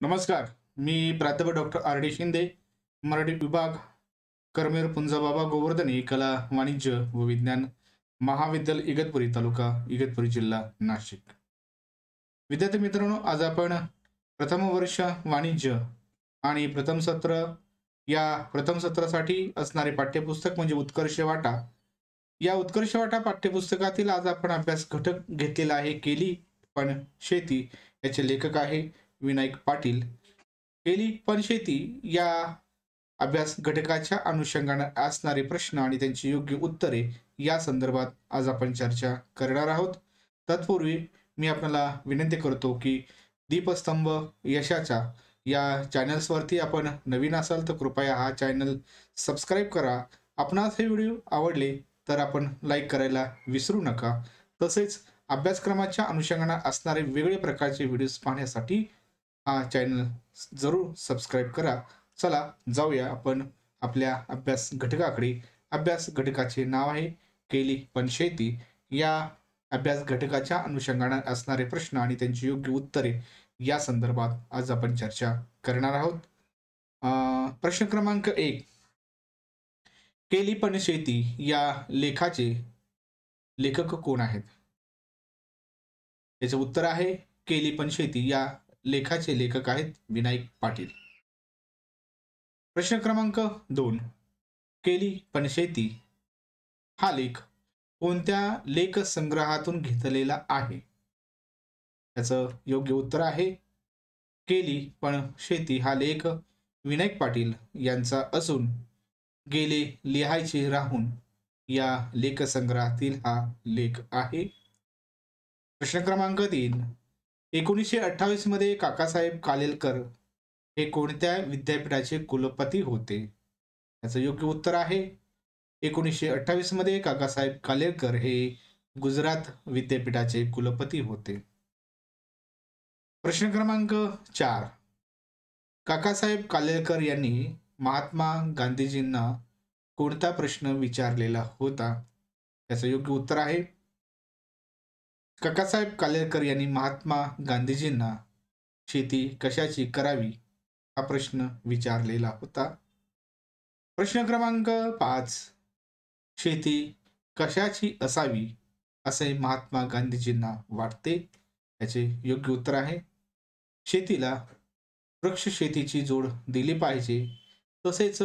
नमस्कार. मी प्राध्यापक doctor R D Shinde, Marathi विभाग, करमेर पुंजाबाबा गोवर्धनी कला वाणिज्य व विज्ञान महाविद्यालय इगतपुरी तालुका इगतपुरी जिल्हा नाशिक. विद्यार्थी मित्रांनो, आज आपण प्रथम वर्ष वाणिज्य आणि प्रथम सत्रासाठी असणारे पाठ्यपुस्तक म्हणजे उत्कर्ष वाटा, या उत्कर्ष वाटा पाठ्यपुस्तकातील आज आपण अभ्यास घटक घेतलेला आहे. केली पण शेती. याचे लेखक आहे विनायक पाटील. केली पण शेती या अभ्यास घटकाच्या अनुषंगाने असणारे प्रश्न आणि त्यांची योग्य उत्तरे या संदर्भात आज आपण चर्चा करणार आहोत. तत्पूर्वी मी आपल्याला विनंती करतो की दीपस्तंभ यशाच्या या चॅनल्सवरती आपण नवीन असाल तर कृपया हा चॅनल सबस्क्राईब करा. आपणास हे व्हिडिओ आवडले तर आपण लाईक करायला विसरू नका. तसेच अभ्यासक्रमाच्या अनुषंगाने असणारे वेगवेगळे प्रकारचे व्हिडिओज पाहण्यासाठी हा चॅनल जरूर सबस्क्राईब करा. चला जाऊया आपण आपल्या अभ्यास घटकाकडे. अभ्यास घटकाचे नाव आहे केली पण शेती. या अभ्यास घटकाच्या अनुषंगाने असणारे प्रश्न आणि त्यांची योग्य उत्तरे या संदर्भात आज आपण चर्चा करणार आहोत. प्रश्न क्रमांक 1. केली पण शेती या लेखाचे लेखक कोण आहेत? याचे उत्तर आहे केली पण शेती या लेखाचे लेखक आहेत विनायक पाटील. प्रश्न क्रमांक 2. केली पण शेती हा लेख कोणत्या लेख संग्रहातून घेतलेला आहे? त्याचं योग्य उत्तर आहे केली पण शेती हा लेख विनायक पाटील यांचा असून गेले लिहायचे राहून या लेखसंग्रहातील हा लेख आहे. प्रश्न क्रमांक 3. 1928 मध्ये काकासाहेब कालेलकर हे कोणत्या विद्यापीठाचे कुलपती होते? त्याचं योग्य उत्तर आहे 1928 मध्ये काकासाहेब कालेलकर हे गुजरात विद्यापीठाचे कुलपती होते. प्रश्न क्रमांक 4. काकासाहेब कालेलकर यांनी महात्मा गांधीजींना कोणता प्रश्न विचारलेला होता? त्याचं योग्य उत्तर आहे काकासाहेब कालेलकर यांनी महात्मा गांधीजींना शेती कशाची करावी हा प्रश्न विचारलेला होता. प्रश्न क्रमांक 5. शेती कशाची असावी असे महात्मा गांधीजींना वाटते? याचे योग्य उत्तर आहे शेतीला वृक्ष शेतीची जोड दिली पाहिजे, तसेच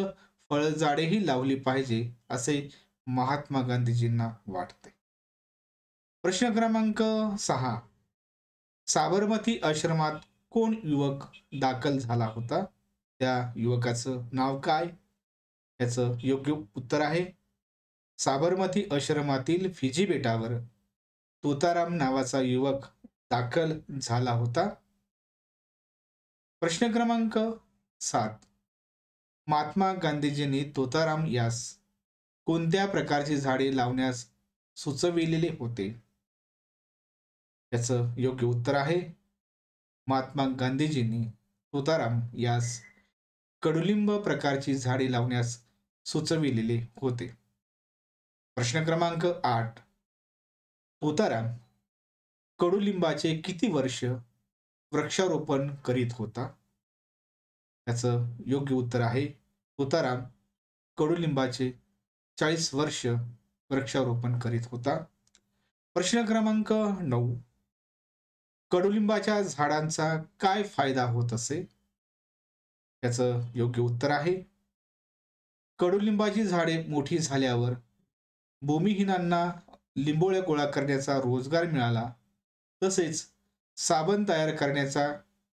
फळझाडेही लावली पाहिजे असे महात्मा गांधीजींना वाटते. प्रश्न क्रमांक 6. साबरमती आश्रमात कोण युवक दाखल झाला होता? त्या युवकाचं नाव काय? याचं योग्य उत्तर आहे साबरमती आश्रमातील फिजी बेटावर तोताराम नावाचा युवक दाखल झाला होता. प्रश्न क्रमांक 7. महात्मा गांधीजींनी तोताराम यास कोणत्या प्रकारची झाडे लावण्यास सुचविलेले होते? याचं योग्य उत्तर आहे महात्मा गांधीजींनी तोताराम यास कडुलिंब प्रकारची झाडे लावण्यास सुचविलेले होते. प्रश्न क्रमांक 8. तोताराम कडुलिंबाचे किती वर्ष वृक्षारोपण करीत होता? याचं योग्य उत्तर आहे तोताराम कडुलिंबाचे 40 वर्ष वृक्षारोपण करीत होता. प्रश्न क्रमांक 9. कडुलिंबाच्या झाडांचा काय फायदा होत असे? याचं योग्य उत्तर आहे कडुलिंबाची झाडे मोठी झाल्यावर भूमिहीनांना लिंबोळ्या गोळा करण्याचा रोजगार मिळाला, तसेच साबण तयार करण्याचा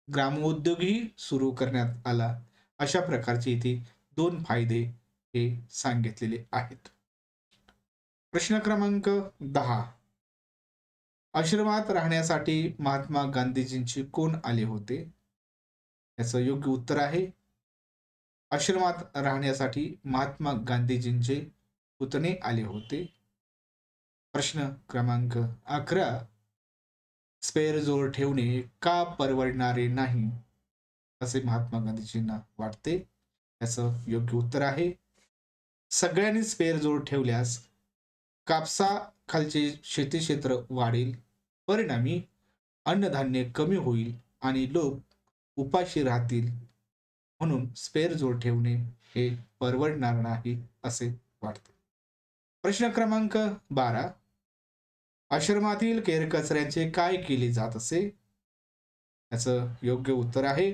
ग्रामोद्योगही सुरू करण्यात आला. अशा प्रकारचे इथे 2 फायदे हे सांगितलेले आहेत. प्रश्न क्रमांक 10. आश्रमात राहण्यासाठी महात्मा गांधीजींची कोण आले होते? याचं योग्य उत्तर आहे आश्रमात राहण्यासाठी महात्मा गांधीजींचे पुतणे आले होते. प्रश्न क्रमांक 11. स्पेअरजोर ठेवणे का परवडणारे नाही असे महात्मा गांधीजींना वाटते? याचं योग्य उत्तर आहे सगळ्यांनी स्पेअरजोर ठेवल्यास कापसाखालचे शेती क्षेत्र वाढेल, परिणामी अन्नधान्य कमी होईल आणि लोक उपाशी राहतील, म्हणून स्पेअर जोड ठेवणे हे परवडणार नाही असे वाटते. प्रश्न क्रमांक 12. आश्रमातील केरकचऱ्याचे काय केले जात असे? याचं योग्य उत्तर आहे,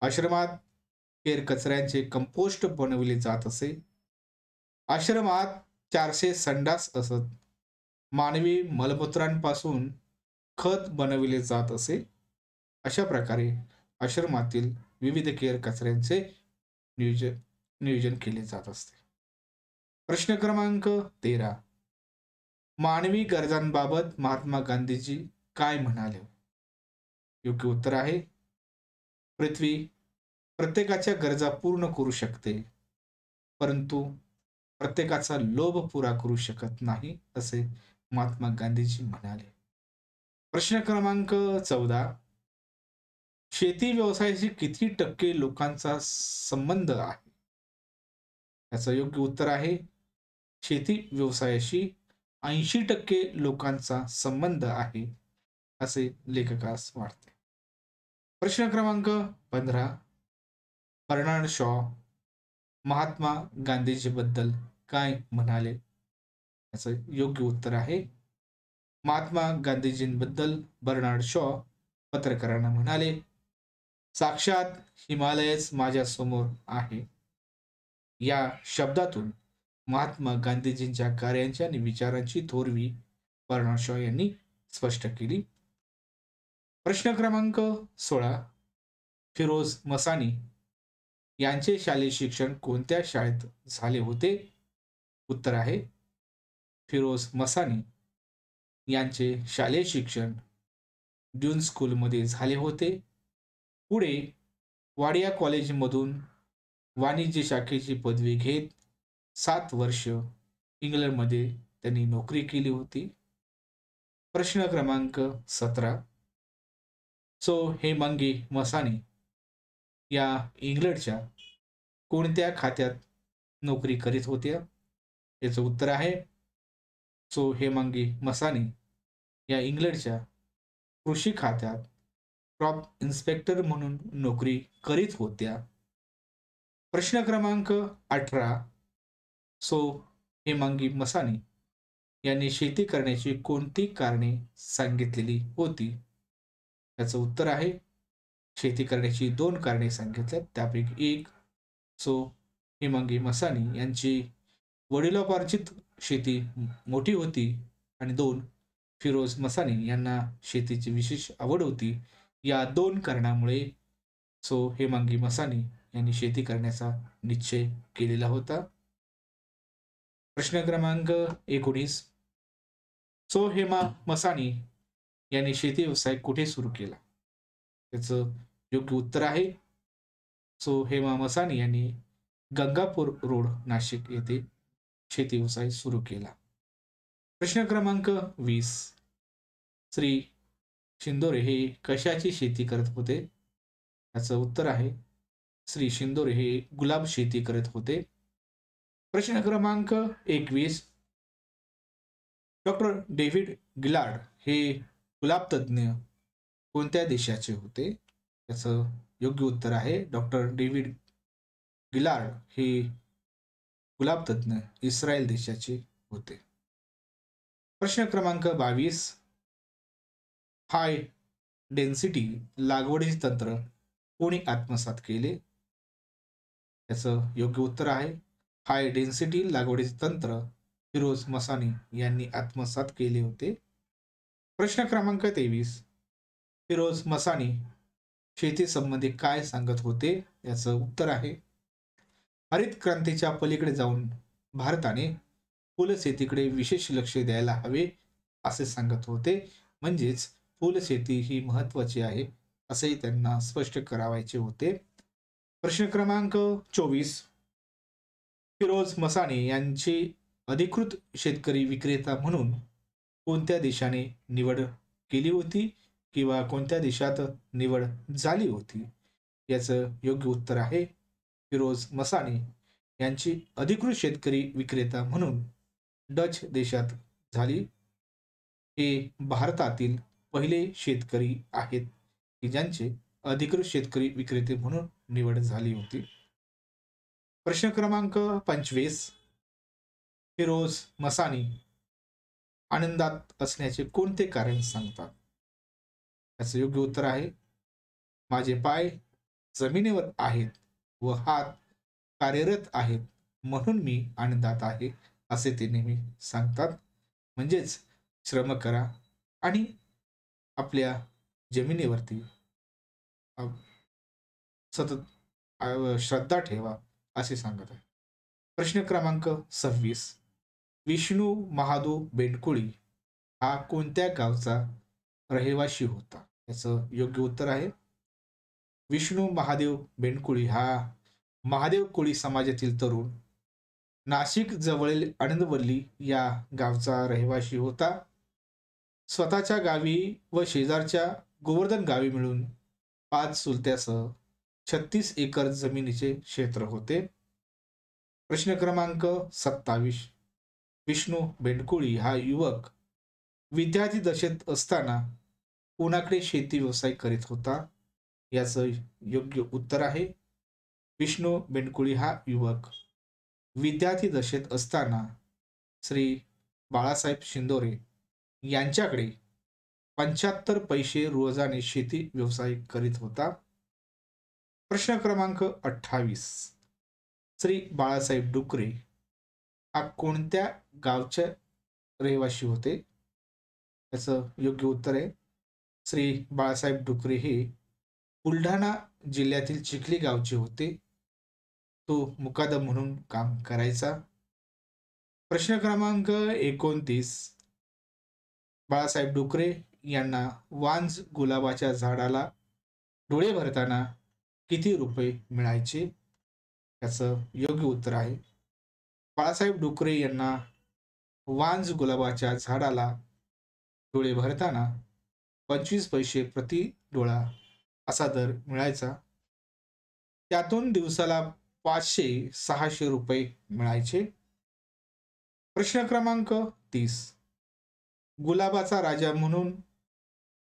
आश्रमात केरकचऱ्यांचे कंपोस्ट बनवले जात असे. आश्रमात 400 संडास असत. मानवी मलमूत्रांपासून खत बनविले जात असे. अशा प्रकारे आश्रमातील विविध केर कचऱ्यांचे नियोजन केले जात असते. प्रश्न क्रमांक 13. मानवी गरजांबाबत महात्मा गांधीजी काय म्हणाले? योग्य उत्तर आहे, पृथ्वी प्रत्येकाच्या गरजा पूर्ण करू शकते, परंतु प्रत्येकाचा लोभ पुरा करू शकत नाही असे महात्मा गांधीजी म्हणाले. प्रश्न क्रमांक 14. शेती व्यवसायाशी किती टक्के लोकांचा संबंध आहे? याचं योग्य उत्तर आहे, शेती व्यवसायाशी 80% लोकांचा संबंध आहे असे लेखकास वाटते. प्रश्न क्रमांक 15. बर्नार्ड शॉ महात्मा गांधीजीबद्दल काय म्हणाले? याचं योग्य उत्तर आहे, महात्मा गांधीजींबद्दल बर्नार्ड शॉ पत्रकारांना म्हणाले, साक्षात हिमालयच माझ्या समोर आहे. या शब्दातून महात्मा गांधीजींच्या कार्यांची आणि विचारांची थोरवी बर्नार्ड शॉ यांनी स्पष्ट केली. प्रश्न क्रमांक 16. फिरोज मसानी यांचे शालेय शिक्षण कोणत्या शाळेत झाले होते? उत्तर आहे, फिरोज मसानी यांचे शालेय शिक्षण ड्यून स्कूलमध्ये झाले होते. पुढे वाडिया कॉलेजमधून वाणिज्य शाखेची पदवी घेत 7 वर्ष इंग्लंडमध्ये त्यांनी नोकरी केली होती. प्रश्न क्रमांक 17. सो हेमांगी मसानी या इंग्लंडच्या कोणत्या खात्यात नोकरी करीत होत्या? याचं उत्तर आहे, सो हेमांगी मसानी या इंग्लंडच्या कृषी खात्यात क्रॉप इन्स्पेक्टर म्हणून नोकरी करीत होत्या. प्रश्न क्रमांक 18. सो हेमांगी मसानी यांनी शेती करण्याची कोणती कारणे सांगितलेली होती? याचं उत्तर आहे, शेती करण्याची 2 कारणे सांगितल्यात. त्यापैकी एक, सो हेमांगी मसानी यांची वडिलोपार्जित शेती मोठी होती, आणि 2, फिरोज मसानी यांना शेतीची विशेष आवड होती. या 2 कारणामुळे सो हेमांगी मसानी यांनी शेती करण्याचा निश्चय केलेला होता. प्रश्न क्रमांक 19. सो हेमा मसानी यांनी शेती व्यवसाय कुठे सुरू केला? त्याचं योग्य उत्तर आहे, सो हेमा मसानी यांनी गंगापूर रोड नाशिक येथे शेती व्यवसाय सुरू केला. प्रश्न क्रमांक 20. श्री शिंदोरे हे कशाची शेती करत होते? याचं उत्तर आहे, श्री शिंदोरे हे गुलाब शेती करत होते. प्रश्न क्रमांक 21. डॉक्टर डेव्हिड गिलार्ड हे गुलाब तज्ज्ञ कोणत्या देशाचे होते? याचं योग्य उत्तर आहे, डॉक्टर डेव्हिड गिलार्ड हे गुलाब तज्ज्ञ इस्रायल देशाचे होते. प्रश्न क्रमांक 22. हाय डेन्सिटी लागवडीचे तंत्र कोणी आत्मसात केले? याचं योग्य उत्तर आहे, हाय डेन्सिटी लागवडीचे तंत्र फिरोज मसानी यांनी आत्मसात केले होते. प्रश्न क्रमांक 23. फिरोज मसानी शेती संबंधी काय सांगत होते? याचं उत्तर आहे, हरित क्रांतीच्या पलीकडे जाऊन भारताने फुलशेतीकडे विशेष लक्ष द्यायला हवे असे सांगत होते. म्हणजेच फुलशेती ही महत्वाची आहे असेही त्यांना स्पष्ट करावायचे होते. प्रश्न क्रमांक 24. फिरोज मसानी यांची अधिकृत शेतकरी विक्रेता म्हणून कोणत्या देशाने निवड केली होती किंवा कोणत्या देशात निवड झाली होती? याचं योग्य उत्तर आहे, फिरोज मसानी यांची अधिकृत शेतकरी विक्रेता म्हणून डच देशात झाली. हे भारतातील पहिले शेतकरी आहेत की ज्यांचे अधिकृत शेतकरी विक्रेते म्हणून निवड झाली होती. प्रश्न क्रमांक 25. फिरोज मसानी आनंदात असण्याचे कोणते कारण सांगतात? याचं योग्य उत्तर आहे, माझे पाय जमिनीवर आहेत व हात कार्यरत आहेत म्हणून मी आनंदात आहे, असे ते नेहमी सांगतात. म्हणजेच श्रम करा आणि आपल्या जमिनीवरती सतत श्रद्धा ठेवा, असे सांगत आहे. प्रश्न क्रमांक 26. विष्णू महादेव बेंडकुळी हा कोणत्या गावचा रहिवासी होता? याचं योग्य उत्तर आहे, विष्णू महादेव बेंडकुळी हा महादेव कोळी समाजातील तरुण नाशिक जवळील आनंदवल्ली या गावचा रहिवासी होता. स्वतःच्या गावी व शेजारच्या गोवर्धन गावी मिळून 5 चुलत्यासह 36 एकर जमिनीचे क्षेत्र होते. प्रश्न क्रमांक 27. विष्णू बेंडकुळी हा युवक विद्यार्थी दशेत असताना कोणाकडे शेती व्यवसाय करीत होता? याचं योग्य उत्तर आहे, विष्णू बेंडकुळी हा युवक विद्यार्थी दशेत असताना श्री बाळासाहेब शिंदोरे यांच्याकडे 75 पैसे रोजाने शेती व्यवसाय करीत होता. प्रश्न क्रमांक 28. श्री बाळासाहेब डुकरे हा कोणत्या गावचे रहिवासी होते? याचं योग्य उत्तर आहे, श्री बाळासाहेब डुकरे हे बुलढाणा जिल्ह्यातील चिखली गावचे होते. तो मुकादम म्हणून काम करायचा. प्रश्न क्रमांक 29. बाळासाहेब डुकरे यांना वांज गुलाबाच्या झाडाला डोळे भरताना किती रुपये मिळायचे? याचं योग्य उत्तर आहे, बाळासाहेब डुकरे यांना वांज गुलाबाच्या झाडाला डोळे भरताना 25 पैसे प्रति डोळा असा दर मिळायचा. त्यातून दिवसाला 500-600 रुपये मिळायचे. प्रश्न क्रमांक 30. गुलाबाचा राजा म्हणून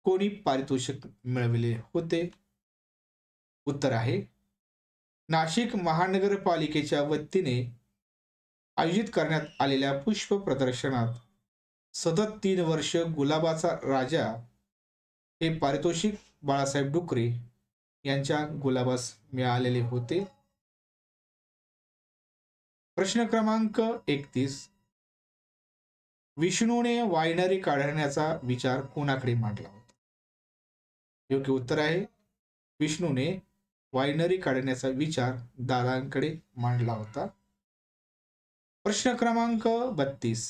कोणी पारितोषिक मिळविले होते? उत्तर आहे, नाशिक महानगरपालिकेच्या वतीने आयोजित करण्यात आलेल्या पुष्प प्रदर्शनात सतत 3 वर्ष गुलाबाचा राजा हे पारितोषिक बाळासाहेब डुकरे यांच्या गुलाबास मिळालेले होते. प्रश्न क्रमांक 31. विष्णूने वायनरी काढण्याचा विचार कोणाकडे मांडला होता? योग्य उत्तर आहे, विष्णूने वायनरी काढण्याचा विचार दादांकडे मांडला होता. प्रश्न क्रमांक 32.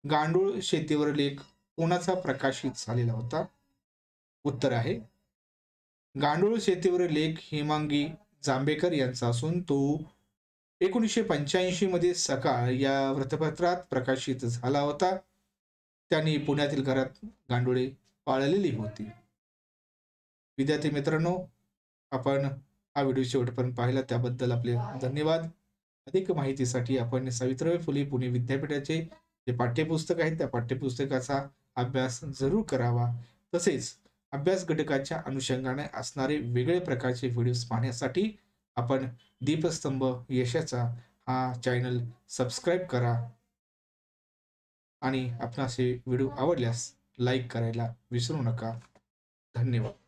गांडूळ शेतीवर लेख कोणाचा प्रकाशित झालेला होता? उत्तर आहे, गांडूळ शेतीवर लेख हेमांगी जांभेकर यांचा असून तो 1985 मध्ये सकाळ या वृत्तपत्रात प्रकाशित झाला होता. त्यांनी पुण्यातील घरात गांडुळे पाळलेली होती. विद्यार्थी मित्रांनो, आपण हा व्हिडिओ शेवटपर्यंत पाहिला त्याबद्दल आपले धन्यवाद. अधिक माहितीसाठी आपण सावित्रीबाई फुले पुणे विद्यापीठाचे जे पाठ्यपुस्तक आहे त्या पाठ्यपुस्तकाचा अभ्यास जरूर करावा. तसेच अभ्यास घटकाच्या अनुषंगाने असणारे वेगळे प्रकारचे व्हिडिओज पाहण्यासाठी आपण दीपस्तंभ यशाचा हा चॅनल सबस्क्राईब करा आणि आपणास हे व्हिडिओ आवडल्यास लाईक करायला विसरू नका. धन्यवाद.